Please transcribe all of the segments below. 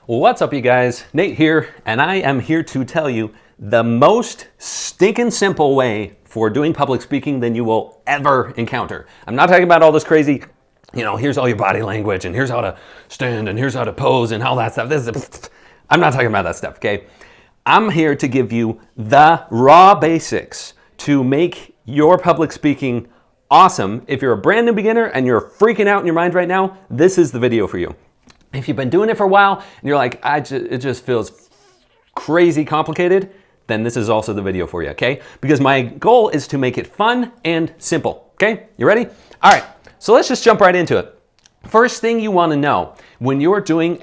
What's up, you guys? Nate here, and I am here to tell you the most stinking simple way for doing public speaking than you will ever encounter. I'm not talking about all this crazy, here's all your body language, and here's how to stand, and here's how to pose, and all that stuff. I'm not talking about that stuff, okay? I'm here to give you the raw basics to make your public speaking awesome. If you're a brand new beginner and you're freaking out in your mind right now, this is the video for you. If you've been doing it for a while and you're like, it just feels crazy complicated, then this is also the video for you, okay? Because my goal is to make it fun and simple, okay? You ready? All right, so let's just jump right into it. First thing you want to know when you're doing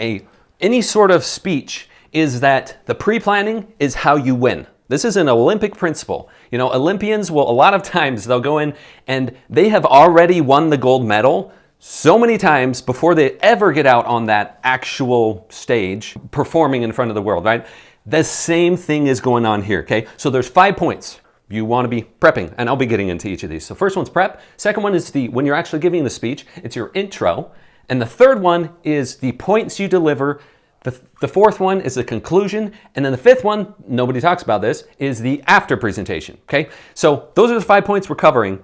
any sort of speech is that the pre-planning is how you win. This is an Olympic principle. Olympians will, a lot of times they'll go in and they have already won the gold medal so many times before they ever get out on that actual stage performing in front of the world, right? The same thing is going on here, okay? So there's 5 points you want to be prepping, and I'll be getting into each of these. So first one's prep. Second one is when you're actually giving the speech, it's your intro. And the third one is the points you deliver. The fourth one is the conclusion. And then the fifth one, nobody talks about this, is the after presentation, okay? So those are the 5 points we're covering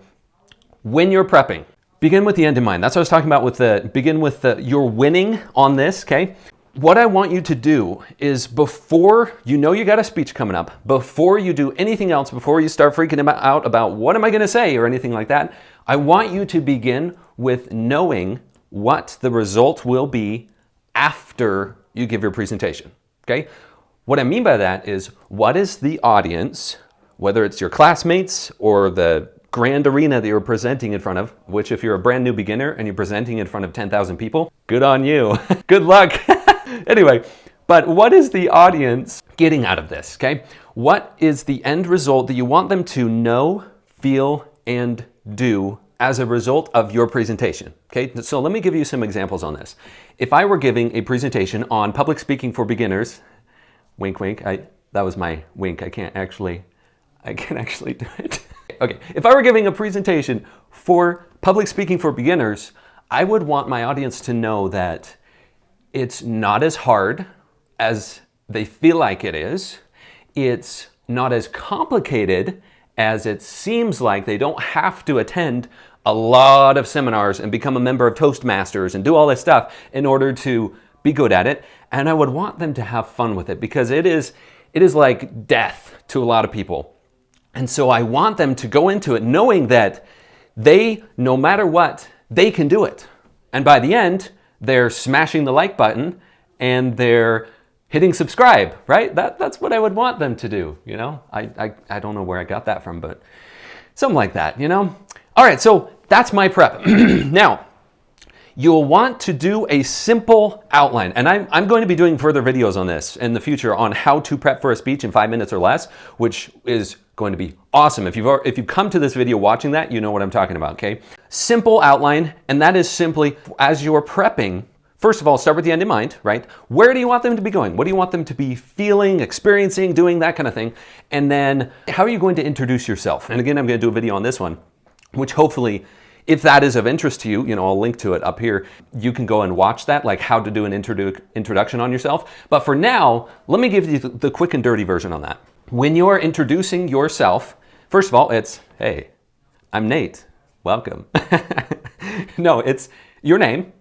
when you're prepping. Begin with the end in mind. That's what I was talking about you're winning on this, okay? What I want you to do is before you got a speech coming up, before you do anything else, before you start freaking out about what am I going to say or anything like that, I want you to begin with knowing what the result will be after you give your presentation, okay? What I mean by that is, what is the audience, whether it's your classmates or the grand arena that you're presenting in front of, which if you're a brand new beginner and you're presenting in front of 10,000 people, good on you. Good luck. Anyway, but what is the audience getting out of this, okay? What is the end result that you want them to know, feel, and do as a result of your presentation, okay? So let me give you some examples on this. If I were giving a presentation on public speaking for beginners, wink, wink, that was my wink. I can't actually do it. Okay, if I were giving a presentation for public speaking for beginners, I would want my audience to know that it's not as hard as they feel like it is. It's not as complicated as it seems like. They don't have to attend a lot of seminars and become a member of Toastmasters and do all this stuff in order to be good at it. And I would want them to have fun with it because it is like death to a lot of people. And so I want them to go into it knowing that no matter what, they can do it. And by the end, they're smashing the like button and they're hitting subscribe, right? That's what I would want them to do, I don't know where I got that from, but something like that, All right, so that's my prep. Now, you'll want to do a simple outline. And I'm going to be doing further videos on this in the future on how to prep for a speech in 5 minutes or less, which is going to be awesome. If you've come to this video watching that, you know what I'm talking about, okay? Simple outline, and that is simply as you're prepping, first of all, start with the end in mind, right? Where do you want them to be going? What do you want them to be feeling, experiencing, doing, that kind of thing? And then how are you going to introduce yourself? And again, I'm going to do a video on this one, which hopefully, if that is of interest to you, I'll link to it up here. You can go and watch that, like how to do an introduction on yourself. But for now, let me give you the quick and dirty version on that. When you're introducing yourself, first of all, it's, hey, I'm Nate, welcome. No, it's your name,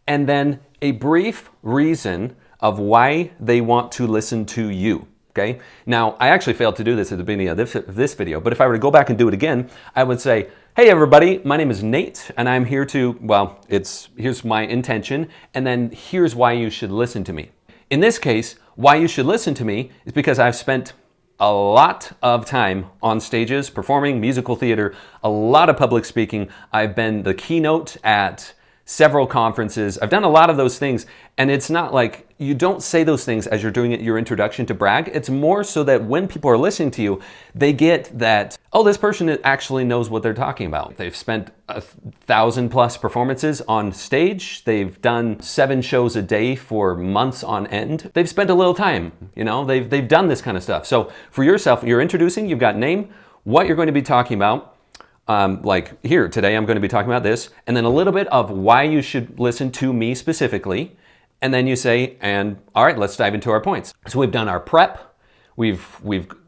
and then a brief reason of why they want to listen to you. Okay. Now, I actually failed to do this at the beginning of this video, but if I were to go back and do it again, I would say, hey everybody, my name is Nate, and I'm here to, here's my intention, and then here's why you should listen to me. In this case, why you should listen to me is because I've spent a lot of time on stages, performing musical theater, a lot of public speaking. I've been the keynote at several conferences. I've done a lot of those things, and it's not like you don't say those things as you're doing it, your introduction to brag. It's more so that when people are listening to you, they get that, oh, this person actually knows what they're talking about. They've spent 1,000+ performances on stage. They've done 7 shows a day for months on end. They've spent a little time, they've done this kind of stuff. So for yourself, you're introducing, you've got name, what you're going to be talking about, like here, today I'm going to be talking about this, and then a little bit of why you should listen to me specifically, And then you say, and all right, let's dive into our points. So we've done our prep. We've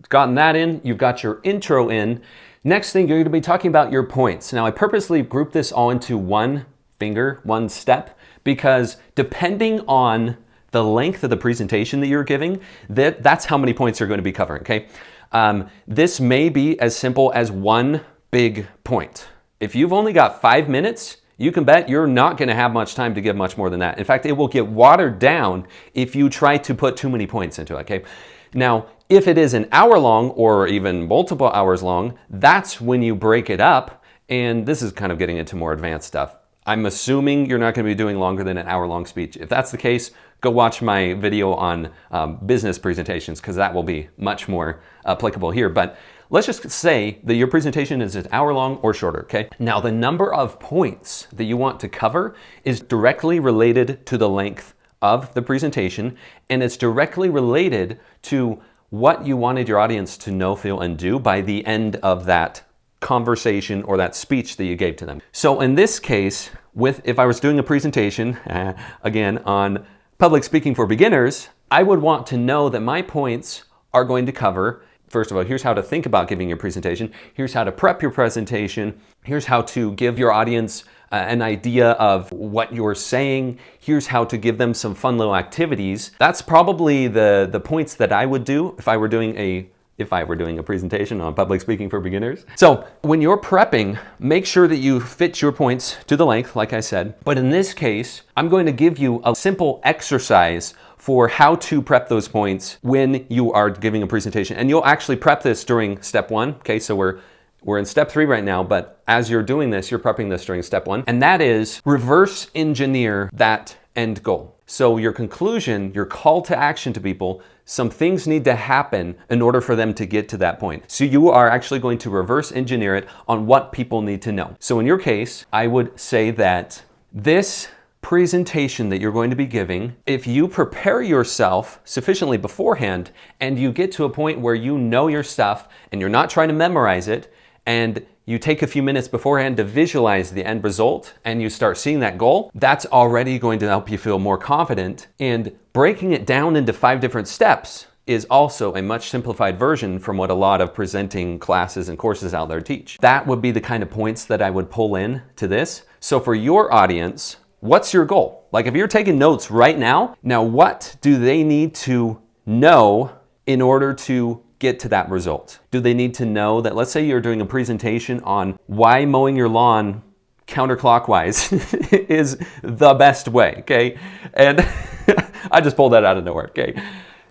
gotten that in. You've got your intro in. Next thing, you're going to be talking about your points. Now, I purposely grouped this all into one step, because depending on the length of the presentation that you're giving, that's how many points you're going to be covering, okay? This may be as simple as one big point. If you've only got 5 minutes, you can bet you're not going to have much time to give much more than that. In fact, it will get watered down if you try to put too many points into it, okay? Now, if it is an hour long or even multiple hours long, that's when you break it up. And this is kind of getting into more advanced stuff. I'm assuming you're not going to be doing longer than an hour-long speech. If that's the case, go watch my video on business presentations, because that will be much more applicable here. But let's just say that your presentation is an hour long or shorter, okay? Now, the number of points that you want to cover is directly related to the length of the presentation, and it's directly related to what you wanted your audience to know, feel, and do by the end of that conversation or that speech that you gave to them. So in this case, if I was doing a presentation, again, on public speaking for beginners, I would want to know that my points are going to cover, first of all, here's how to think about giving your presentation. Here's how to prep your presentation. Here's how to give your audience an idea of what you're saying. Here's how to give them some fun little activities. That's probably the points that I would do if I were doing a presentation on public speaking for beginners. So when you're prepping, make sure that you fit your points to the length, like I said. But in this case, I'm going to give you a simple exercise for how to prep those points when you are giving a presentation. And you'll actually prep this during step 1. Okay, so we're in step 3 right now, but as you're doing this, you're prepping this during step 1. And that is reverse engineer that end goal. So your conclusion, your call to action to people, some things need to happen in order for them to get to that point. So you are actually going to reverse engineer it on what people need to know. So in your case, I would say that this presentation that you're going to be giving, if you prepare yourself sufficiently beforehand and you get to a point where you know your stuff and you're not trying to memorize it, and you take a few minutes beforehand to visualize the end result and you start seeing that goal, that's already going to help you feel more confident. And breaking it down into 5 different steps is also a much simplified version from what a lot of presenting classes and courses out there teach. That would be the kind of points that I would pull in to this. So for your audience, what's your goal? Like if you're taking notes right now, what do they need to know in order to get to that result? Do they need to know that, let's say you're doing a presentation on why mowing your lawn counterclockwise is the best way, okay? And I just pulled that out of nowhere, okay?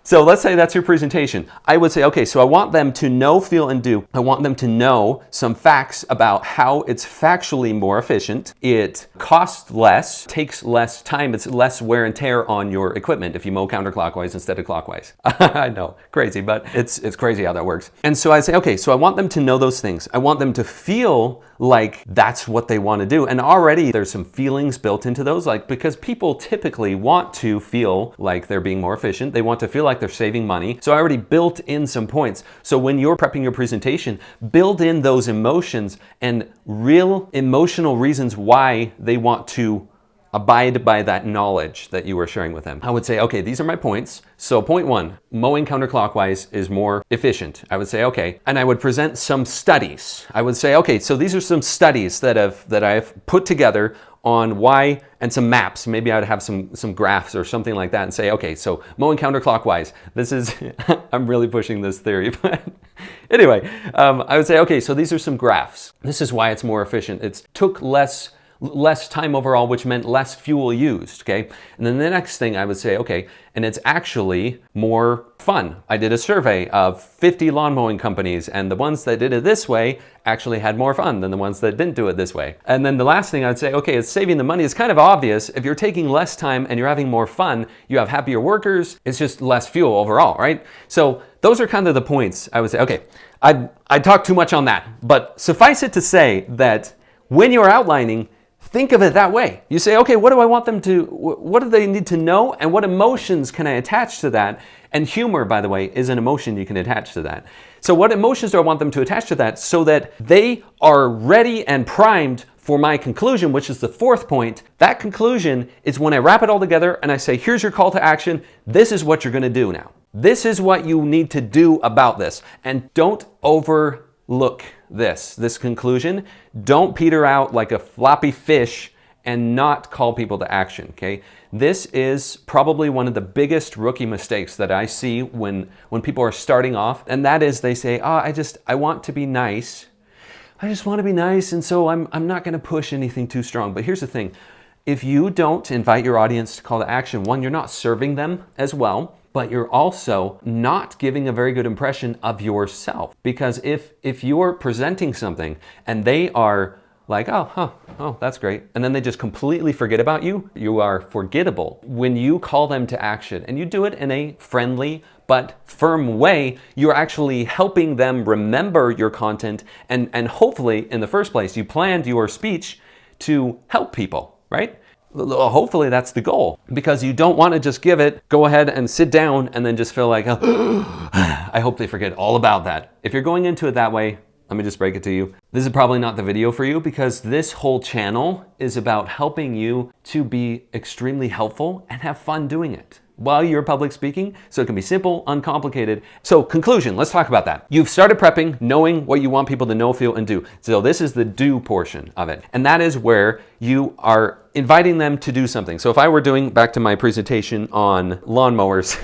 So let's say that's your presentation. I would say, okay, so I want them to know, feel, and do. I want them to know some facts about how it's factually more efficient. It costs less, takes less time, it's less wear and tear on your equipment if you mow counterclockwise instead of clockwise. I know, crazy, but it's crazy how that works. And so I say, okay, so I want them to know those things. I want them to feel like that's what they want to do. And already there's some feelings built into those, like because people typically want to feel like they're being more efficient. They want to feel like they're saving money. So I already built in some points. So when you're prepping your presentation, build in those emotions and real emotional reasons why they want to abide by that knowledge that you were sharing with them. I would say, okay, these are my points. So point 1, mowing counterclockwise is more efficient. I would say, okay. And I would present some studies. I would say, okay, so these are some studies that I've put together on why, and some maps. Maybe I'd have some graphs or something like that and say, okay, so mowing counterclockwise, this is, I'm really pushing this theory, but anyway, I would say, okay, so these are some graphs. This is why it's more efficient. It took less time overall, which meant less fuel used, okay? And then the next thing I would say, okay, and it's actually more fun. I did a survey of 50 lawn mowing companies, and the ones that did it this way actually had more fun than the ones that didn't do it this way. And then the last thing I'd say, okay, it's saving the money. It's kind of obvious. If you're taking less time and you're having more fun, you have happier workers. It's just less fuel overall, right? So those are kind of the points I would say. Okay, I talked too much on that, but suffice it to say that when you're outlining, think of it that way. You say, okay, what do they need to know, and what emotions can I attach to that? And humor, by the way, is an emotion you can attach to that. So what emotions do I want them to attach to that so that they are ready and primed for my conclusion, which is the fourth point, that conclusion is when I wrap it all together and I say, here's your call to action. This is what you're going to do now. This is what you need to do about this. And don't overlook this conclusion. Don't peter out like a floppy fish and not call people to action, okay? This is probably one of the biggest rookie mistakes that I see when people are starting off, and that is they say, I want to be nice. I just want to be nice, and so I'm not going to push anything too strong. But here's the thing. If you don't invite your audience to call to action, one, you're not serving them as well, but you're also not giving a very good impression of yourself. Because if you're presenting something and they are like, oh, that's great, and then they just completely forget about you, you are forgettable. When you call them to action, and you do it in a friendly but firm way, you're actually helping them remember your content, and hopefully, in the first place, you planned your speech to help people, right? Hopefully that's the goal, because you don't want to just give it, go ahead and sit down, and then just feel like, I hope they forget all about that. If you're going into it that way, let me just break it to you. This is probably not the video for you, because this whole channel is about helping you to be extremely helpful and have fun doing it while you're public speaking, so it can be simple, uncomplicated. So conclusion, let's talk about that. You've started prepping, knowing what you want people to know, feel, and do. So this is the do portion of it. And that is where you are inviting them to do something. So if I were doing, back to my presentation on lawnmowers,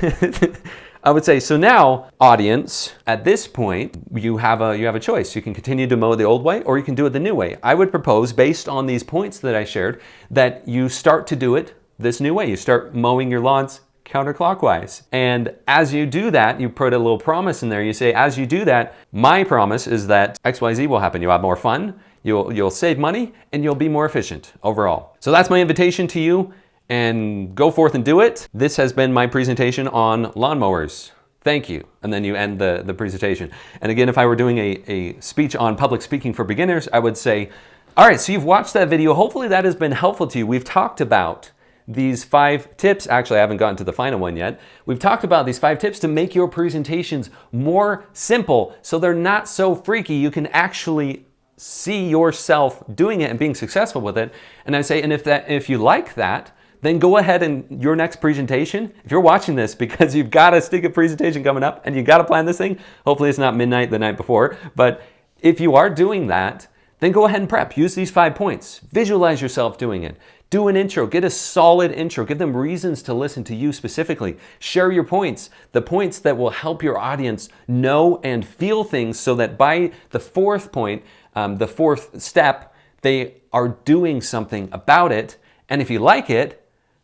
I would say, so now, audience, at this point, you have a choice. You can continue to mow the old way, or you can do it the new way. I would propose, based on these points that I shared, that you start to do it this new way. You start mowing your lawns counterclockwise. And as you do that, you put a little promise in there. You say, as you do that, my promise is that XYZ will happen. You'll have more fun, you'll save money, and you'll be more efficient overall. So that's my invitation to you. And go forth and do it. This has been my presentation on lawnmowers. Thank you. And then you end the presentation. And again, if I were doing a speech on public speaking for beginners, I would say, all right, so you've watched that video. Hopefully that has been helpful to you. We've talked about these 5 tips. Actually, I haven't gotten to the final one yet. We've talked about these 5 tips to make your presentations more simple, so they're not so freaky. You can actually see yourself doing it and being successful with it. And I say, and if you like that, then go ahead and your next presentation, if you're watching this because you've got a stinking presentation coming up and you've got to plan this thing, hopefully it's not midnight the night before, but if you are doing that, then go ahead and prep. Use these 5 points. Visualize yourself doing it. Do an intro. Get a solid intro. Give them reasons to listen to you specifically. Share your points, the points that will help your audience know and feel things, so that by the 4th point, the 4th step, they are doing something about it. And if you like it,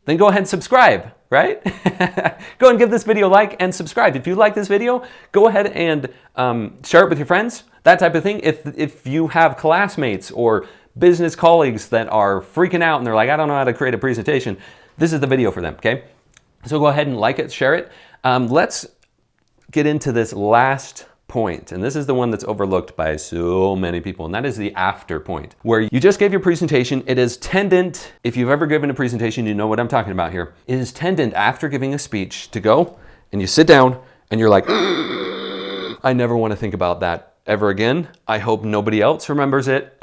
then go ahead and subscribe, right? Go and give this video a like and subscribe. If you like this video, go ahead and share it with your friends, that type of thing. If you have classmates or business colleagues that are freaking out and they're like, I don't know how to create a presentation, this is the video for them, okay? So go ahead and like it, share it. Let's get into this last point, and this is the one that's overlooked by so many people, and that is the after point, where you just gave your presentation. It is tendent, if you've ever given a presentation, you know what I'm talking about here. It is tendent after giving a speech to go and you sit down and you're like, I never want to think about that ever again. I hope nobody else remembers it.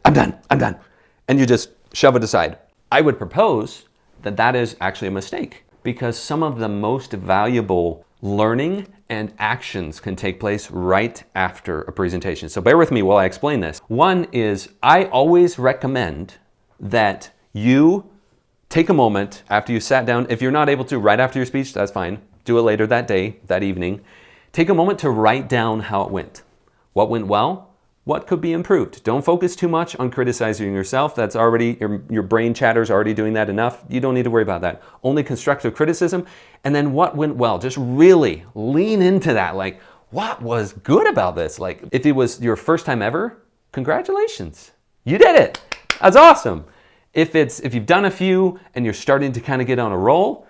I'm done. And you just shove it aside. I would propose that that is actually a mistake, because some of the most valuable learning and actions can take place right after a presentation. So bear with me while I explain this. One is, I always recommend that you take a moment after you sat down. If you're not able to right after your speech, that's fine. Do it later that day, that evening. Take a moment to write down how it went. What went well? What could be improved? Don't focus too much on criticizing yourself. That's already, your brain chatter's already doing that enough. You don't need to worry about that. Only constructive criticism. And then what went well? Just really lean into that. Like, what was good about this? Like, if it was your first time ever, congratulations. You did it. That's awesome. If you've done a few and you're starting to kind of get on a roll,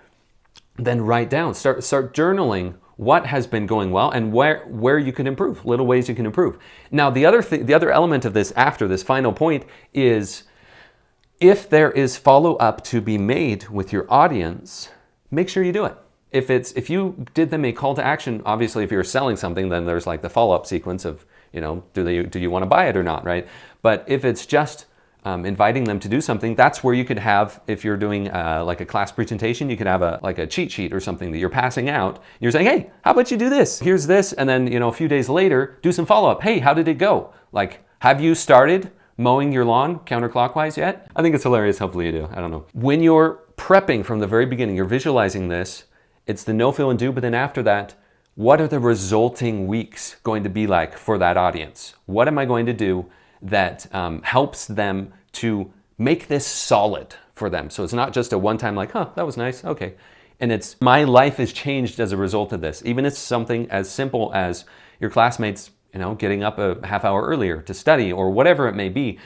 then write down, start journaling what has been going well and where you can improve, little ways you can improve. Now, the other element of this after this final point is, if there is follow-up to be made with your audience, make sure you do it. If you did them a call to action, obviously if you're selling something, then there's like the follow-up sequence of, do you want to buy it or not, right? But if it's just inviting them to do something, that's where you could have, if you're doing like a class presentation, you could have like a cheat sheet or something that you're passing out. You're saying, hey, how about you do this? Here's this. And then, a few days later, do some follow-up. Hey, how did it go? Like, have you started mowing your lawn counterclockwise yet? I think it's hilarious. Hopefully you do. I don't know. When you're prepping from the very beginning, you're visualizing this, it's the know, feel, and do. But then after that, what are the resulting weeks going to be like for that audience? What am I going to do that helps them to make this solid for them? So it's not just a one-time like, huh, that was nice, okay. And it's, my life has changed as a result of this. Even if it's something as simple as your classmates, getting up a half hour earlier to study or whatever it may be.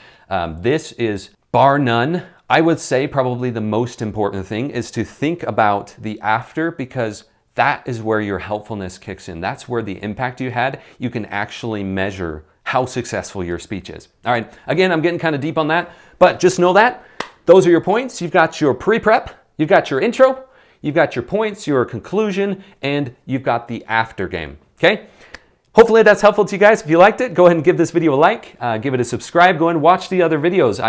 This is, bar none, I would say probably the most important thing is to think about the after, because that is where your helpfulness kicks in. That's where the impact you had, you can actually measure how successful your speech is. All right, again, I'm getting kind of deep on that, but just know that those are your points. You've got your pre-prep, you've got your intro, you've got your points, your conclusion, and you've got the after game, okay? Hopefully that's helpful to you guys. If you liked it, go ahead and give this video a like, give it a subscribe, go and watch the other videos.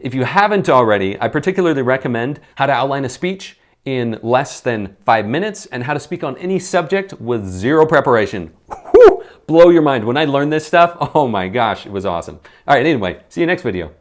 If you haven't already, I particularly recommend how to outline a speech in less than 5 minutes and how to speak on any subject with zero preparation. Whew, blow your mind. When I learned this stuff, oh my gosh, it was awesome. All right, anyway, see you next video.